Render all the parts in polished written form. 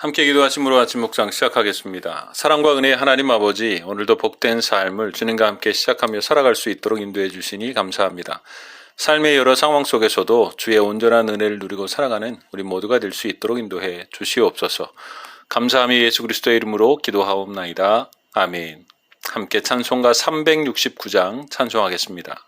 함께 기도하심으로 아침 묵상 시작하겠습니다. 사랑과 은혜의 하나님 아버지, 오늘도 복된 삶을 주님과 함께 시작하며 살아갈 수 있도록 인도해 주시니 감사합니다. 삶의 여러 상황 속에서도 주의 온전한 은혜를 누리고 살아가는 우리 모두가 될 수 있도록 인도해 주시옵소서. 감사하며 예수 그리스도의 이름으로 기도하옵나이다. 아멘. 함께 찬송가 369장 찬송하겠습니다.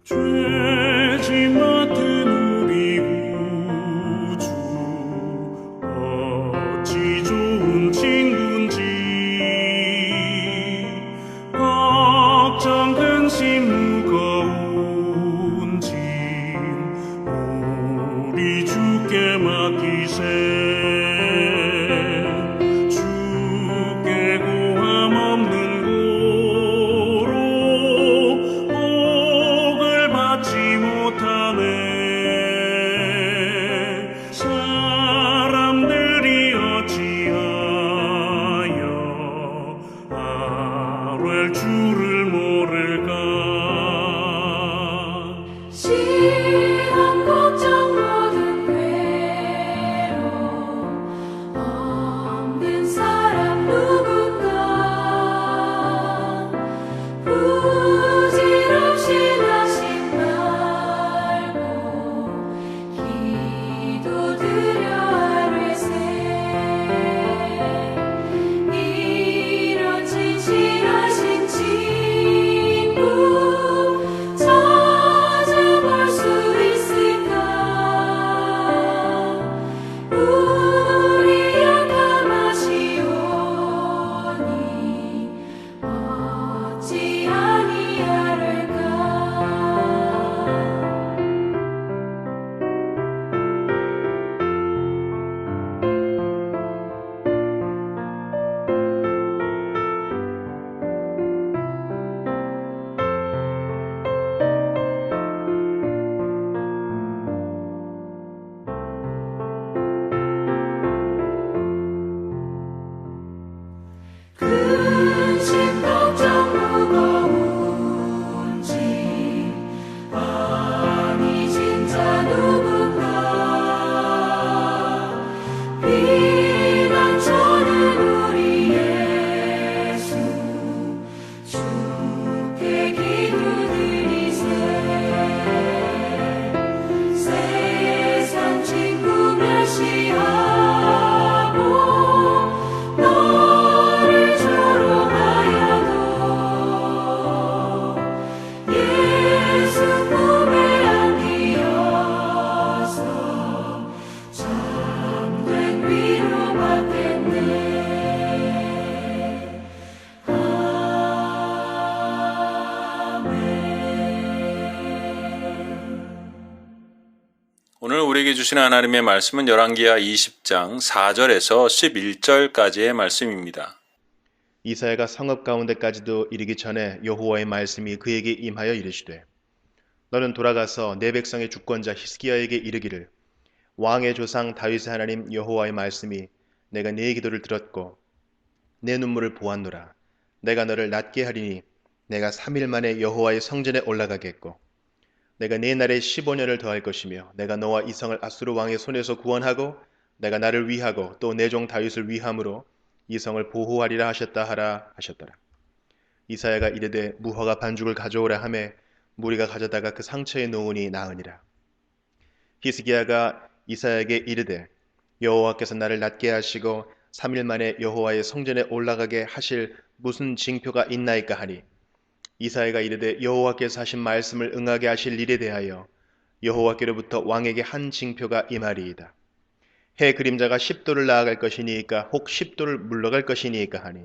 죄지 맡은 우리 구주 어찌 좋은 친구인지 걱정 근심 무거운 짐 우리 주께 맡기세 주께 고함 없는 사람들이 어찌하여 아뢰 주를 모를까. 시험 걱정 모든 괴로움 없는 사람 누군가 부질없이 나신 말고 기도드려 아뢰세 이런 진실하신 친구 찾아볼 수 있을까. 우리 약함하시오니 어찌 아니하를까. 근심 걱정 무거운 짐 아니 진짜 누군가 비난처는 우리 예수 주께 기도드리세 세상 친구 멸시하고 너를 조롱하여도 예수 품에 안기어서 참된 위로받겠네. 오늘 우리에게 주시는 하나님의 말씀은 열왕기하 20장 4절에서 11절까지의 말씀입니다. 이사야가 성읍 가운데까지도 이르기 전에 여호와의 말씀이 그에게 임하여 이르시되 너는 돌아가서 내 백성의 주권자 히스기야에게 이르기를 왕의 조상 다윗의 하나님 여호와의 말씀이 내가 네 기도를 들었고 내 눈물을 보았노라. 내가 너를 낫게 하리니 내가 3일 만에 여호와의 성전에 올라가겠고 내가 네 날에 15년을 더할 것이며 내가 너와 이 성을 아수르 왕의 손에서 구원하고 내가 나를 위하고 또 내 종 다윗을 위함으로 이 성을 보호하리라 하셨다 하라 하셨더라. 이사야가 이르되 무화과 반죽을 가져오라 하매 무리가 가져다가 그 상처에 놓으니 나으니라. 히스기야가 이사야에게 이르되 여호와께서 나를 낫게 하시고 3일 만에 여호와의 성전에 올라가게 하실 무슨 징표가 있나이까 하니 이사야가 이르되 여호와께서 하신 말씀을 응하게 하실 일에 대하여 여호와께로부터 왕에게 한 징표가 임하리이다. 해 그림자가 10도를 나아갈 것이니까 혹 10도를 물러갈 것이니까 하니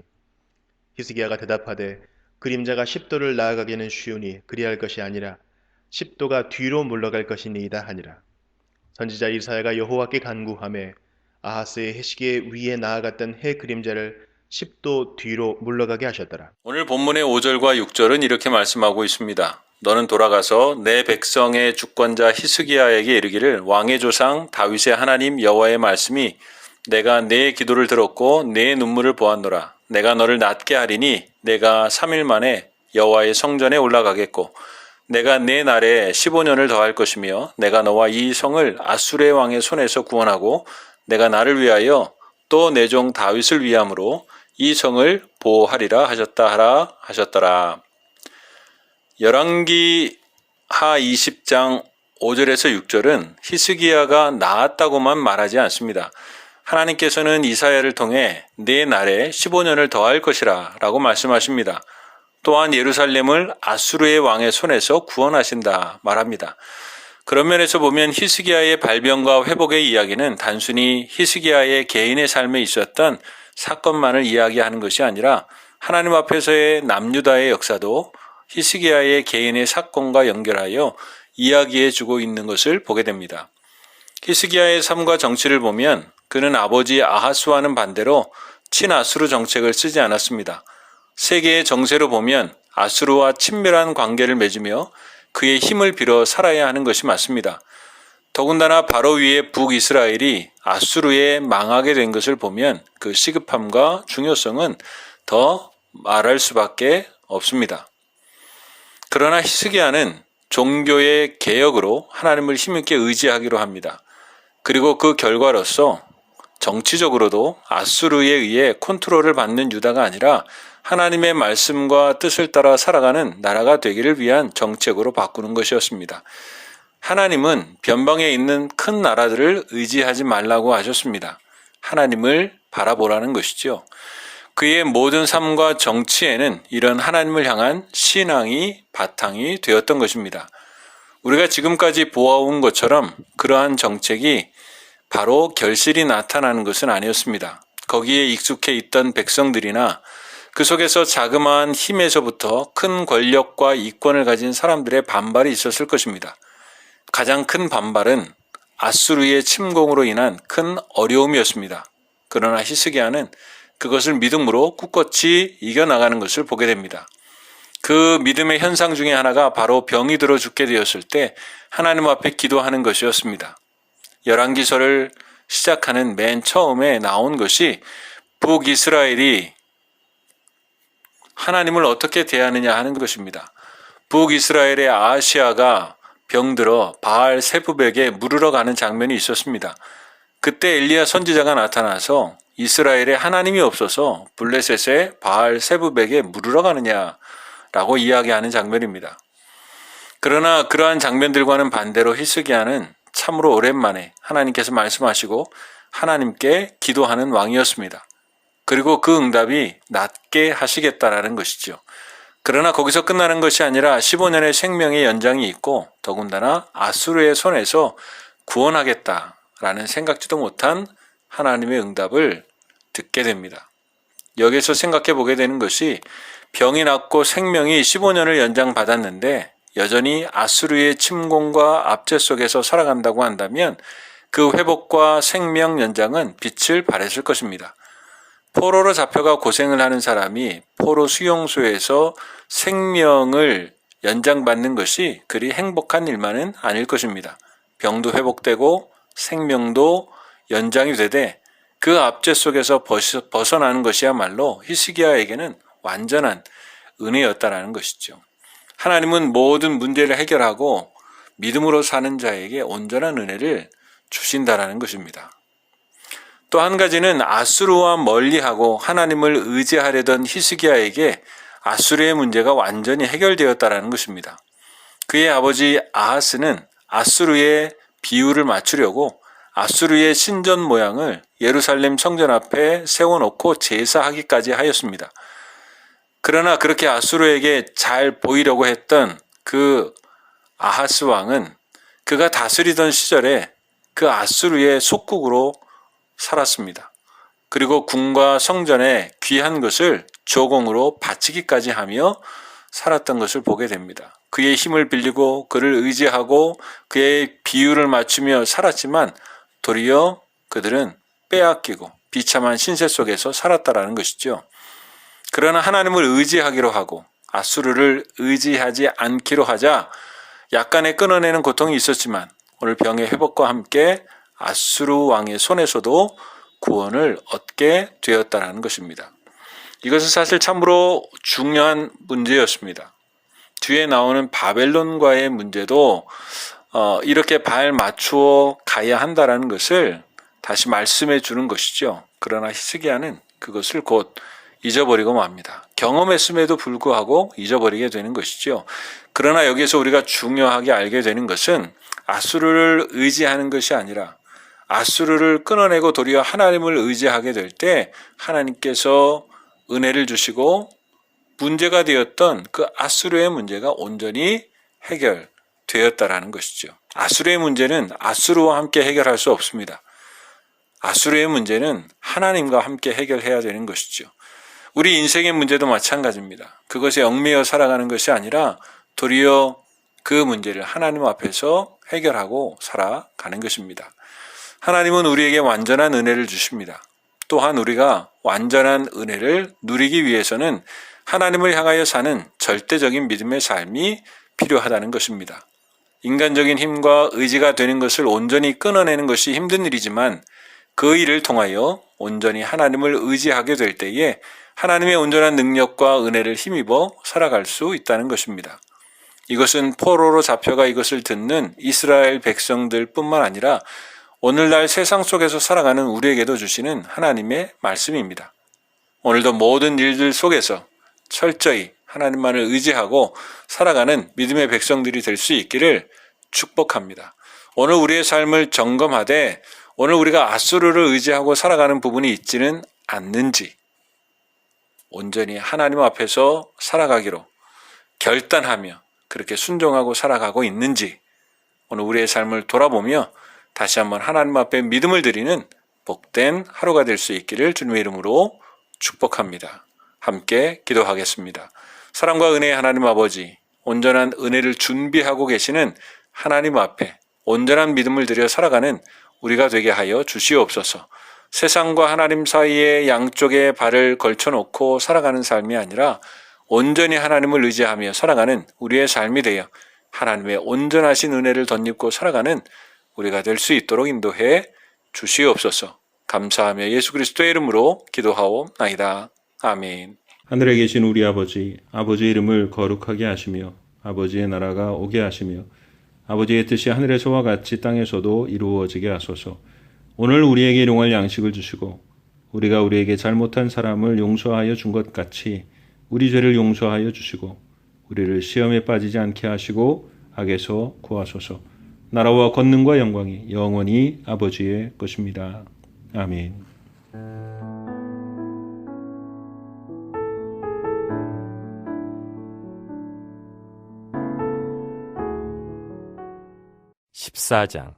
히스기야가 대답하되 그림자가 10도를 나아가기는 쉬우니 그리할 것이 아니라 10도가 뒤로 물러갈 것이니이다 하니라. 선지자 이사야가 여호와께 간구하매 아하스의 해시계 위에 나아갔던 해 그림자를 10도 뒤로 물러가게 하셨더라. 오늘 본문의 5절과 6절은 이렇게 말씀하고 있습니다. 너는 돌아가서 내 백성의 주권자 히스기야에게 이르기를 왕의 조상 다윗의 하나님 여호와의 말씀이 내가 내 기도를 들었고 내 눈물을 보았노라. 내가 너를 낫게 하리니 내가 3일 만에 여호와의 성전에 올라가겠고 내가 내 날에 15년을 더할 것이며 내가 너와 이 성을 아수르의 왕의 손에서 구원하고 내가 나를 위하여 또 내 종 다윗을 위함으로 이 성을 보호하리라 하셨더라. 열왕기 하 20장 5절에서 6절은 히스기야가 나았다고만 말하지 않습니다. 하나님께서는 이사야를 통해 내 날에 15년을 더할 것이라 라고 말씀하십니다. 또한 예루살렘을 아수르의 왕의 손에서 구원하신다 말합니다. 그런 면에서 보면 히스기야의 발병과 회복의 이야기는 단순히 히스기야의 개인의 삶에 있었던 사건만을 이야기하는 것이 아니라 하나님 앞에서의 남유다의 역사도 히스기야의 개인의 사건과 연결하여 이야기해 주고 있는 것을 보게 됩니다. 히스기야의 삶과 정치를 보면 그는 아버지 아하스와는 반대로 친아수르 정책을 쓰지 않았습니다. 세계의 정세로 보면 아수르와 친밀한 관계를 맺으며 그의 힘을 빌어 살아야 하는 것이 맞습니다. 더군다나 바로 위에 북이스라엘이 아수르에 망하게 된 것을 보면 그 시급함과 중요성은 더 말할 수밖에 없습니다. 그러나 히스기야는 종교의 개혁으로 하나님을 힘있게 의지하기로 합니다. 그리고 그 결과로서 정치적으로도 아수르에 의해 컨트롤을 받는 유다가 아니라 하나님의 말씀과 뜻을 따라 살아가는 나라가 되기를 위한 정책으로 바꾸는 것이었습니다. 하나님은 변방에 있는 큰 나라들을 의지하지 말라고 하셨습니다. 하나님을 바라보라는 것이죠. 그의 모든 삶과 정치에는 이런 하나님을 향한 신앙이 바탕이 되었던 것입니다. 우리가 지금까지 보아온 것처럼 그러한 정책이 바로 결실이 나타나는 것은 아니었습니다. 거기에 익숙해 있던 백성들이나 그 속에서 자그마한 힘에서부터 큰 권력과 이권을 가진 사람들의 반발이 있었을 것입니다. 가장 큰 반발은 아수르의 침공으로 인한 큰 어려움이었습니다. 그러나 히스기야는 그것을 믿음으로 꿋꿋이 이겨나가는 것을 보게 됩니다. 그 믿음의 현상 중에 하나가 바로 병이 들어 죽게 되었을 때 하나님 앞에 기도하는 것이었습니다. 열왕기서를 시작하는 맨 처음에 나온 것이 북이스라엘이 하나님을 어떻게 대하느냐 하는 것입니다. 북이스라엘의 아하시아가 병들어 바알 세부백에 물으러 가는 장면이 있었습니다. 그때 엘리야 선지자가 나타나서 이스라엘에 하나님이 없어서 블레셋의 바알 세부백에 물으러 가느냐라고 이야기하는 장면입니다. 그러나 그러한 장면들과는 반대로 히스기야는 참으로 오랜만에 하나님께서 말씀하시고 하나님께 기도하는 왕이었습니다. 그리고 그 응답이 낫게 하시겠다라는 것이죠. 그러나 거기서 끝나는 것이 아니라 15년의 생명의 연장이 있고 더군다나 아수르의 손에서 구원하겠다라는 생각지도 못한 하나님의 응답을 듣게 됩니다. 여기서 생각해 보게 되는 것이 병이 낫고 생명이 15년을 연장받았는데 여전히 아수르의 침공과 압제 속에서 살아간다고 한다면 그 회복과 생명 연장은 빛을 발했을 것입니다. 포로로 잡혀가 고생을 하는 사람이 포로 수용소에서 생명을 연장받는 것이 그리 행복한 일만은 아닐 것입니다. 병도 회복되고 생명도 연장이 되되 그 압제 속에서 벗어나는 것이야말로 히스기야에게는 완전한 은혜였다라는 것이죠. 하나님은 모든 문제를 해결하고 믿음으로 사는 자에게 온전한 은혜를 주신다라는 것입니다. 또 한 가지는 아수르와 멀리하고 하나님을 의지하려던 히스기야에게 아수르의 문제가 완전히 해결되었다라는 것입니다. 그의 아버지 아하스는 아수르의 비유를 맞추려고 아수르의 신전 모양을 예루살렘 성전 앞에 세워놓고 제사하기까지 하였습니다. 그러나 그렇게 아수르에게 잘 보이려고 했던 그 아하스 왕은 그가 다스리던 시절에 그 아수르의 속국으로 살았습니다. 그리고 궁과 성전에 귀한 것을 조공으로 바치기까지 하며 살았던 것을 보게 됩니다. 그의 힘을 빌리고 그를 의지하고 그의 비유를 맞추며 살았지만 도리어 그들은 빼앗기고 비참한 신세 속에서 살았다라는 것이죠. 그러나 하나님을 의지하기로 하고 아수르를 의지하지 않기로 하자 약간의 끊어내는 고통이 있었지만 오늘 병의 회복과 함께 아수르 왕의 손에서도 구원을 얻게 되었다는 것입니다. 이것은 사실 참으로 중요한 문제였습니다. 뒤에 나오는 바벨론과의 문제도 이렇게 발 맞추어 가야 한다는 것을 다시 말씀해 주는 것이죠. 그러나 히스기야는 그것을 곧 잊어버리고 맙니다. 경험했음에도 불구하고 잊어버리게 되는 것이죠. 그러나 여기서 우리가 중요하게 알게 되는 것은 아수르를 의지하는 것이 아니라 아수르를 끊어내고 도리어 하나님을 의지하게 될 때 하나님께서 은혜를 주시고 문제가 되었던 그 아수르의 문제가 온전히 해결되었다라는 것이죠. 아수르의 문제는 아수르와 함께 해결할 수 없습니다. 아수르의 문제는 하나님과 함께 해결해야 되는 것이죠. 우리 인생의 문제도 마찬가지입니다. 그것에 얽매여 살아가는 것이 아니라 도리어 그 문제를 하나님 앞에서 해결하고 살아가는 것입니다. 하나님은 우리에게 완전한 은혜를 주십니다. 또한 우리가 완전한 은혜를 누리기 위해서는 하나님을 향하여 사는 절대적인 믿음의 삶이 필요하다는 것입니다. 인간적인 힘과 의지가 되는 것을 온전히 끊어내는 것이 힘든 일이지만 그 일을 통하여 온전히 하나님을 의지하게 될 때에 하나님의 온전한 능력과 은혜를 힘입어 살아갈 수 있다는 것입니다. 이것은 포로로 잡혀가 이것을 듣는 이스라엘 백성들 뿐만 아니라 오늘날 세상 속에서 살아가는 우리에게도 주시는 하나님의 말씀입니다. 오늘도 모든 일들 속에서 철저히 하나님만을 의지하고 살아가는 믿음의 백성들이 될 수 있기를 축복합니다. 오늘 우리의 삶을 점검하되 오늘 우리가 아수르를 의지하고 살아가는 부분이 있지는 않는지 온전히 하나님 앞에서 살아가기로 결단하며 그렇게 순종하고 살아가고 있는지 오늘 우리의 삶을 돌아보며 다시 한번 하나님 앞에 믿음을 드리는 복된 하루가 될 수 있기를 주님의 이름으로 축복합니다. 함께 기도하겠습니다. 사랑과 은혜의 하나님 아버지, 온전한 은혜를 준비하고 계시는 하나님 앞에 온전한 믿음을 들여 살아가는 우리가 되게 하여 주시옵소서. 세상과 하나님 사이에 양쪽에 발을 걸쳐놓고 살아가는 삶이 아니라 온전히 하나님을 의지하며 살아가는 우리의 삶이 되어 하나님의 온전하신 은혜를 덧입고 살아가는 우리가 될 수 있도록 인도해 주시옵소서. 감사하며 예수 그리스도의 이름으로 기도하옵나이다. 아멘. 하늘에 계신 우리 아버지, 아버지의 이름을 거룩하게 하시며 아버지의 나라가 오게 하시며 아버지의 뜻이 하늘에서와 같이 땅에서도 이루어지게 하소서. 오늘 우리에게 일용할 양식을 주시고 우리가 우리에게 잘못한 사람을 용서하여 준 것 같이 우리 죄를 용서하여 주시고 우리를 시험에 빠지지 않게 하시고 악에서 구하소서. 나라와 권능과 영광이 영원히 아버지의 것입니다. 아멘. (14장)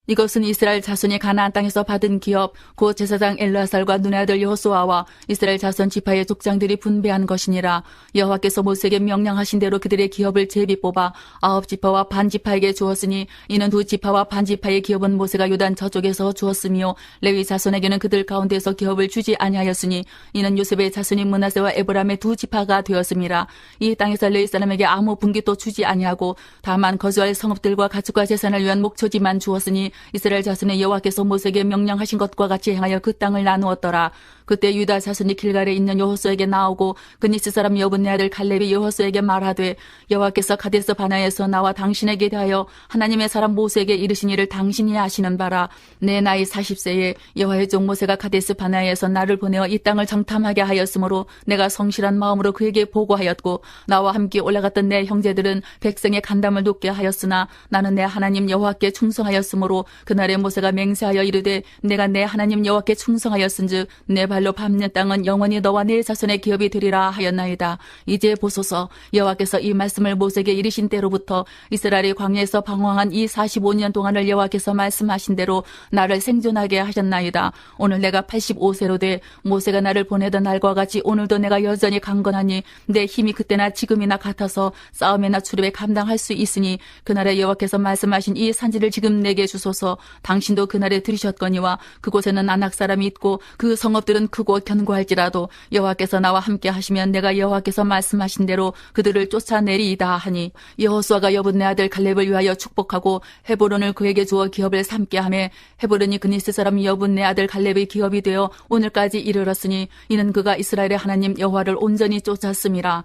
이것은 이스라엘 자손이 가나안 땅에서 받은 기업 곧 제사장 엘르아살과 눈의 아들 여호수아와 이스라엘 자손 지파의 족장들이 분배한 것이니라. 여호와께서 모세에게 명령하신 대로 그들의 기업을 제비 뽑아 9지파와 반 지파에게 주었으니 이는 2지파와 반 지파의 기업은 모세가 요단 저쪽에서 주었으며 레위 자손에게는 그들 가운데서 기업을 주지 아니하였으니 이는 요셉의 자손인 므낫세와 에브라임의 2지파가 되었음이라. 이 땅에서 레위 사람에게 아무 분깃도 주지 아니하고 다만 거주할 성읍들과 가축과 재산을 위한 목초지만 주었으니 이스라엘 자손의 여호와께서 모세에게 명령하신 것과 같이 행하여 그 땅을 나누었더라. 그때 유다 자손이 길갈에 있는 여호수아에게 나오고 그니스 사람 여분네 아들 갈렙이 여호수아에게 말하되 여호와께서 가데스 바나에서 나와 당신에게 대하여 하나님의 사람 모세에게 이르신 일을 당신이 아시는 바라. 내 나이 40세에 여호와의 종 모세가 가데스 바나에서 나를 보내어 이 땅을 정탐하게 하였으므로 내가 성실한 마음으로 그에게 보고하였고 나와 함께 올라갔던 내 형제들은 백성의 간담을 돕게 하였으나 나는 내 하나님 여호와께 충성하였으므로 그날에 모세가 맹세하여 이르되 내가 내 하나님 여호와께 충성하였은즉 내 발로 밟는 땅은 영원히 너와 네 자손의 기업이 되리라 하였나이다. 이제 보소서, 여호와께서 이 말씀을 모세에게 이르신 때로부터 이스라엘이 광야에서 방황한 이 45년 동안을 여호와께서 말씀하신 대로 나를 생존하게 하셨나이다. 오늘 내가 85세로 돼 모세가 나를 보내던 날과 같이 오늘도 내가 여전히 강건하니 내 힘이 그때나 지금이나 같아서 싸움이나 출입에 감당할 수 있으니 그날에 여호와께서 말씀하신 이 산지를 지금 내게 주소서. 하옵소서. 당신도 그날에 들으셨거니와 그곳에는 아낙 사람이 있고 그 성읍들은 크고 견고할지라도 여호와께서 나와 함께 하시면 내가 여호와께서 말씀하신 대로 그들을 쫓아내리이다 하니 여호수아가 여분네 아들 갈렙을 위하여 축복하고 헤브론을 그에게 주어 기업을 삼게 하매 헤브론이 그니스 사람 여분네 아들 갈렙의 기업이 되어 오늘까지 이르렀으니 이는 그가 이스라엘의 하나님 여호와를 온전히 쫓았음이라.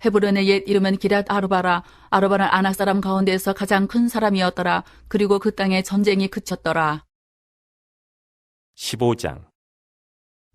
헤브론의 옛 이름은 기럇 아르바라. 아르바는 아낙 사람 가운데에서 가장 큰 사람이었더라. 그리고 그 땅에 전쟁이 그쳤더라. 15장.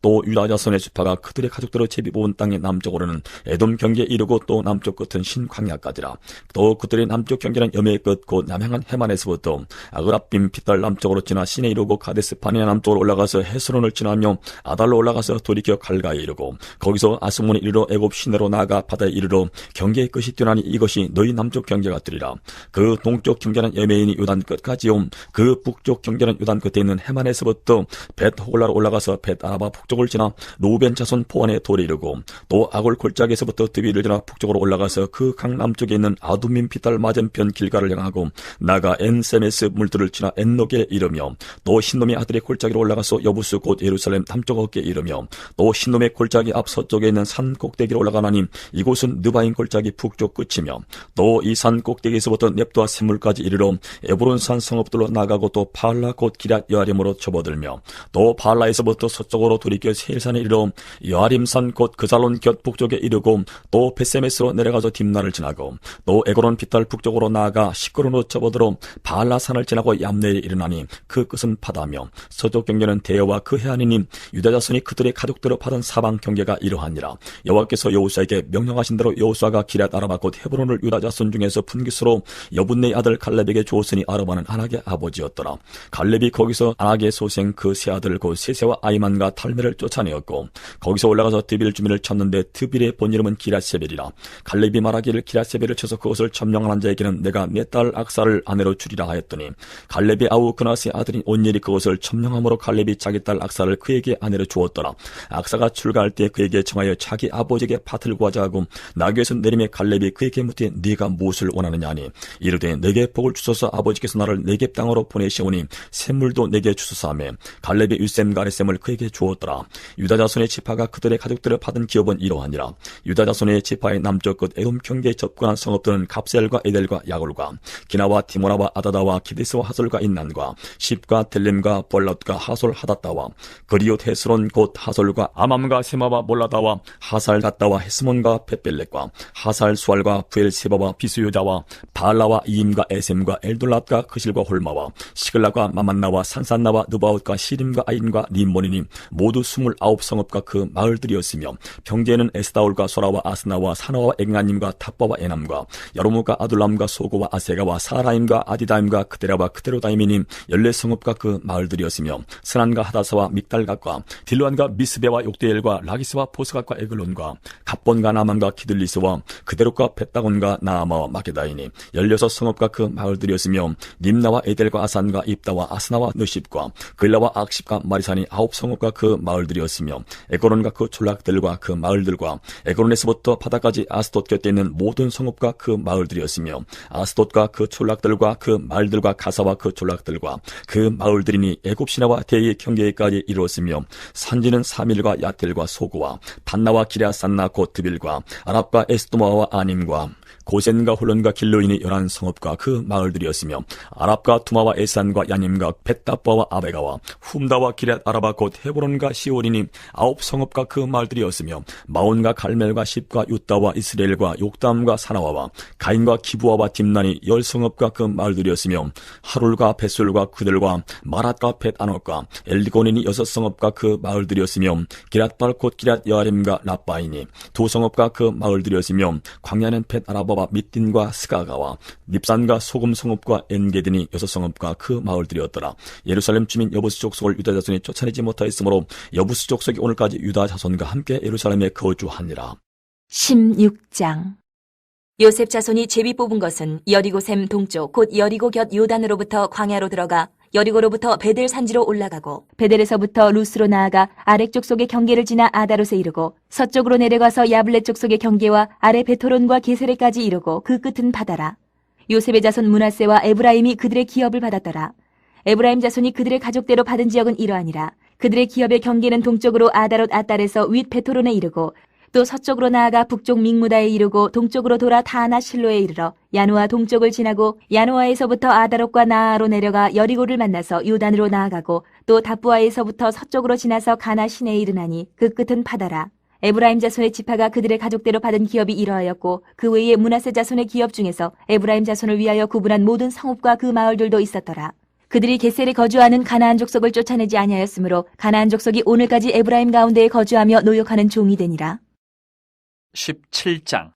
또 유다 자손의 지파가 그들의 가족들을 제비 뽑은 땅의 남쪽으로는 에돔 경계에 이르고 또 남쪽 끝은 신광야까지라. 또 그들의 남쪽 경계는 여매의 끝 곧 남향한 해만에서부터 아그라빔 핏달 남쪽으로 지나 신에 이르고 가데스 바네아 남쪽으로 올라가서 헤스론을 지나며 아달로 올라가서 돌이켜 갈가에 이르고 거기서 아스몬에 이르러 애굽 시내로 나아가 바다에 이르러 경계의 끝이 뛰어나니 이것이 너희 남쪽 경계가 되리라. 그 동쪽 경계는 여매인이 요단 끝까지요. 그 북쪽 경계는 요단 끝에 있는 해만에서부터 벳 호글라로 올라가서 벳 아라바 북쪽을 지나 루벤 자손 포안에 돌에 이르고 또 아골 골짜기에서부터 드비를 지나 북쪽으로 올라가서 그 강 남쪽에 있는 아둠민 핏달 맞은편 길가를 향하고 나가 엔세메스 물들을 지나 엔노게에 이르며 또 신놈의 아들의 골짜기로 올라가서 여부스 곧 예루살렘 남쪽 어깨에 이르며 또 신놈의 골짜기 앞 서쪽에 있는 산 꼭대기로 올라가나니 이곳은 느바인 골짜기 북쪽 끝이며 또 이 산 꼭대기에서부터 넵도아 샘물까지 이르러 에브론산 성읍들로 나가고 또 바알라 곧 기럇 여아림으로 접어들며 또 바알라에서부터 서쪽으로 돌이켜 세일산에 이르러 여아림산 곧 그살론 곁 북쪽에 이르고 또 베세메스로 내려가서 딥나를 지나고 또 에고론 핏달 북쪽으로 나아가 시끄론으로 접어들어 바알라산을 지나고 얌네에 이르나니 그 끝은 바다며 서쪽 경계는 대여와 그 해안이니 유다 자손이 그들의 가족들을 받은 사방 경계가 이러하니라. 여호와께서 여호수아에게 명령하신 대로 여호수아가 기럇 아라바 곧 헤브론을 유다 자손 중에서 분깃으로 여분네의 아들 갈렙에게 주었으니 아라바는 아낙의 아버지였더라. 갈렙이 거기서 아낙의 소생 그 세 아들 곧 세세와 아이만과 탈메를 쫓아내었고 거기서 올라가서 드빌 주민을 쳤는데 드빌의 본 이름은 기럇세벨이라. 갈렙이 말하기를 기럇세벨을 쳐서 그것을 점령한 자에게는 내가 내 딸 악사를 아내로 주리라 하였더니 갈렙의 아우 그나스의 아들인 온니엘이 그것을 점령함으로 갈렙이 자기 딸 악사를 그에게 아내로 주었더라. 악사가 출가할 때 그에게 청하여 자기 아버지에게 밭을 구하자 하고 나귀에서 내림에 갈렙이 그에게 묻되 네가 무엇을 원하느냐 하니 이르되 내게 복을 주소서 아버지께서 나를 네겝 땅으로 보내시오니 샘물도 내게 주소서 하매 갈렙이 윗샘 가레샘을 그에게 주었더라. 유다 자손의 지파가 그들의 가족들을 받은 기업은 이러하니라. 유다 자손의 지파의 남쪽 끝 에돔 경계에 접근한 성읍들은 갑셀과 에델과 야골과 기나와 디모나와 아다다와 기데스와 하솔과 인난과 십과 델림과 볼랏과 하솔 하닷다와 그리옷 헤스론 곧 하솔과 아맘과 세마와 몰라다와 하살 닷다와 헤스몬과 벳벨렉과 하살 수알과 부엘세바와 비수요자와 바알라와 이임과 에셈과 엘돌랏과 그실과 홀마와 시글라과 마만나와 산산나와 느바웃과 시림과 아인과 림몬이니 모두 29성읍과 그 마을들이었으며 평지에는 에스다올과 소라와 아스나와 사나와 앵가님과 탑바와 에남과 여로무가 아둘람과 소고와 아세가와 사라임과 아디다임과 그데라와 그데로다임이니 14성읍과 그 마을들이었으며 스난과 하다사와 믹달갓과 딜루안과 미스베와 욕대엘과 라기스와 보스갓과 에글론과 갑본과 나만과 기들리스와 그데롯과 벳다곤과 나아마와 마게다이니 16성읍과 그 마을들이었으며 림나와 에델과 아산과 입다와 아스나와 느십과 글라와 악십과 마리산이 9성읍과 그 마을들이었으며 에고론과 그 촌락들과 그 마을들과 에고론에서부터 바다까지 아스돗 곁에 있는 모든 성읍과 그 마을들이었으며 아스돗과 그 촌락들과 그 마을들과 가사와 그 촌락들과 그 마을들이니 애굽 시내와 대의 경계까지 이루었으며 산지는 사밀과 야텔과 소고와 단나와 기랴산나 곧 드빌과 아랍과 에스도마와 아님과 고센과 홀론과 길로인이 11성읍과 그 마을들이었으며 아랍과 투마와 에산과 야님과 벳다바와 아베가와 훔다와 기럇 아라바 곧 헤브론과 시올이니 9성읍과 그 마을들이었으며 마온과 갈멜과 십과 유다와 이스라엘과 욕담과 사나와와 가인과 기부아와 딥난이 10성읍과 그 마을들이었으며 하룰과 벳술과 그들과 마랏과 벳아녹과 엘리고닌이 6성읍과 그 마을들이었으며 기럇발 곧 기럇 여아림과 라바이니 2성읍과 그 마을들이었으며 광야는 벳아라바와 밑딘과 스가가와 닙산과 소금성읍과 엔게딘이 6성읍과 그 마을들이었더라. 예루살렘 주민 여부스 족속을 유다 자손이 쫓아내지 못하였으므로 여부스 족속이 오늘까지 유다 자손과 함께 예루살렘에 거주하니라. 16장. 요셉 자손이 제비 뽑은 것은 여리고 샘 동쪽 곧 여리고 곁 요단으로부터 광야로 들어가 여리고로부터 베델 산지로 올라가고 베델에서부터 루스로 나아가 아렉 족속의 경계를 지나 아다롯에 이르고 서쪽으로 내려가서 야블렛 족속의 경계와 아래 베토론과 게세레까지 이르고 그 끝은 바다라. 요셉의 자손 므낫세와 에브라임이 그들의 기업을 받았더라. 에브라임 자손이 그들의 가족대로 받은 지역은 이러하니라. 그들의 기업의 경계는 동쪽으로 아다롯 아달에서 윗 베토론에 이르고 또 서쪽으로 나아가 북쪽 믹무다에 이르고 동쪽으로 돌아 다나 실로에 이르러 야누아 동쪽을 지나고 야누아에서부터 아다롯과 나아로 내려가 여리고를 만나서 요단으로 나아가고 또 다부아에서부터 서쪽으로 지나서 가나 시내에 이르나니 그 끝은 바다라. 에브라임 자손의 지파가 그들의 가족대로 받은 기업이 이러하였고 그 외에 므낫세 자손의 기업 중에서 에브라임 자손을 위하여 구분한 모든 성읍과 그 마을들도 있었더라. 그들이 게셀에 거주하는 가나안 족속을 쫓아내지 아니하였으므로 가나안 족속이 오늘까지 에브라임 가운데에 거주하며 노역하는 종이 되니라. 17장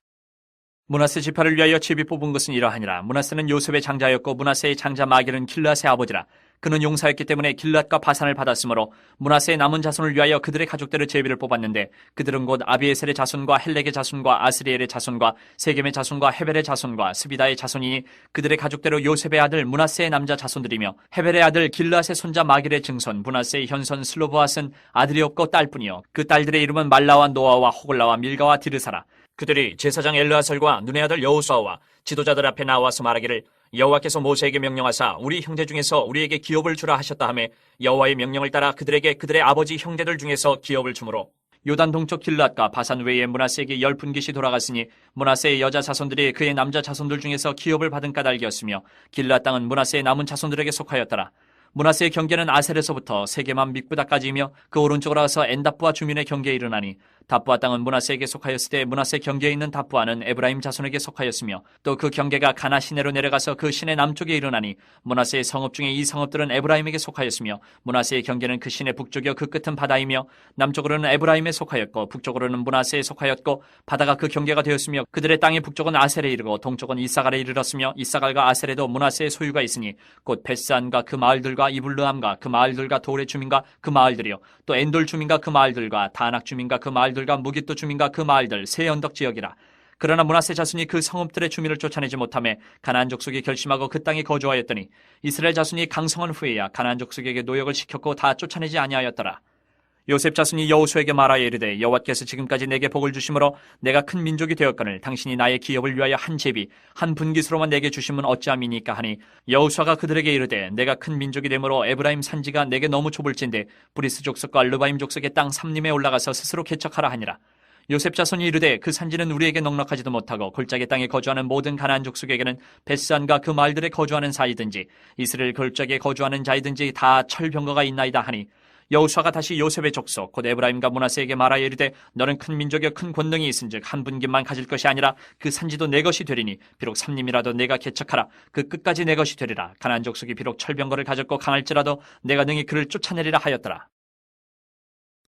므낫세 지파를 위하여 제비 뽑은 것은 이러하니라. 므낫세는 요셉의 장자였고 므낫세의 장자 마길은 길앗의 아버지라. 그는 용사였기 때문에 길앗과 바산을 받았으므로 므낫세의 남은 자손을 위하여 그들의 가족대로 제비를 뽑았는데 그들은 곧 아비에셀의 자손과 헬렉의 자손과 아스리엘의 자손과 세겜의 자손과 헤벨의 자손과 스비다의 자손이니 그들의 가족대로 요셉의 아들 므낫세의 남자 자손들이며 헤벨의 아들 길앗의 손자 마길의 증손 므낫세의 현손 슬로브앗은 아들이 없고 딸뿐이요 그 딸들의 이름은 말라와 노아와 호글라와 밀가와 디르사라. 그들이 제사장 엘르아살과 눈의 아들 여호수아와 지도자들 앞에 나와서 말하기를 여호와께서 모세에게 명령하사 우리 형제 중에서 우리에게 기업을 주라 하셨다 하매 여호와의 명령을 따라 그들에게 그들의 아버지 형제들 중에서 기업을 주므로 요단 동쪽 길앗과 바산 외에 므낫세에게 10분깃이 돌아갔으니 므낫세의 여자 자손들이 그의 남자 자손들 중에서 기업을 받은 까닭이었으며 길앗 땅은 므낫세의 남은 자손들에게 속하였더라. 므낫세의 경계는 아셀에서부터 세게만 믹부다까지이며 그 오른쪽으로 가서 엔다프와 주민의 경계에 이르나니 다부아 땅은 므낫세에게 속하였을 때 므낫세 경계에 있는 다부아는 에브라임 자손에게 속하였으며 또 그 경계가 가나 시내로 내려가서 그 시내 남쪽에 이르나니 므낫세의 성읍 중에 이 성읍들은 에브라임에게 속하였으며 므낫세의 경계는 그 시내 북쪽이요 그 끝은 바다이며 남쪽으로는 에브라임에 속하였고 북쪽으로는 므낫세에 속하였고 바다가 그 경계가 되었으며 그들의 땅의 북쪽은 아셀에 이르고 동쪽은 이사갈에 이르렀으며 이사갈과 아셀에도 므낫세의 소유가 있으니 곧 베스안과 그 마을들과 이블르함과 그 마을들과 도레 주민과 그 마을들이요 또 엔돌 주민과 그 마을들과 다낙 주민과 그 마을들과 무깃도 주민과 그 마을들 세 언덕 지역이라. 그러나 므낫세 자손이 그 성읍들의 주민을 쫓아내지 못하매 가나안 족속이 결심하고 그 땅에 거주하였더니 이스라엘 자손이 강성한 후에야 가나안 족속에게 노역을 시켰고 다 쫓아내지 아니하였더라. 요셉 자손이 여호수에게 말하여 이르되 여호와께서 지금까지 내게 복을 주심으로 내가 큰 민족이 되었거늘 당신이 나의 기업을 위하여 한 제비 한 분깃으로만 내게 주심은 어찌함이니까 하니 여호수아가 그들에게 이르되 내가 큰 민족이 되므로 에브라임 산지가 내게 너무 좁을진데 브리스 족속과 르바임 족속의 땅 삼림에 올라가서 스스로 개척하라 하니라. 요셉 자손이 이르되 그 산지는 우리에게 넉넉하지도 못하고 골짜기 땅에 거주하는 모든 가나안 족속에게는 베스안과 그 마을들에 거주하는 사이든지 이스라엘 골짜기에 거주하는 자이든지 다 철병거가 있나이다 하니 여호수아가 다시 요셉의 족속 곧 에브라임과 므낫세에게 말하여 이르되 너는 큰 민족이여 큰 권능이 있은즉 한 분깃만 가질 것이 아니라 그 산지도 내 것이 되리니 비록 삼림이라도 내가 개척하라 그 끝까지 내 것이 되리라. 가나안 족속이 비록 철병거를 가졌고 강할지라도 내가 능히 그를 쫓아내리라 하였더라.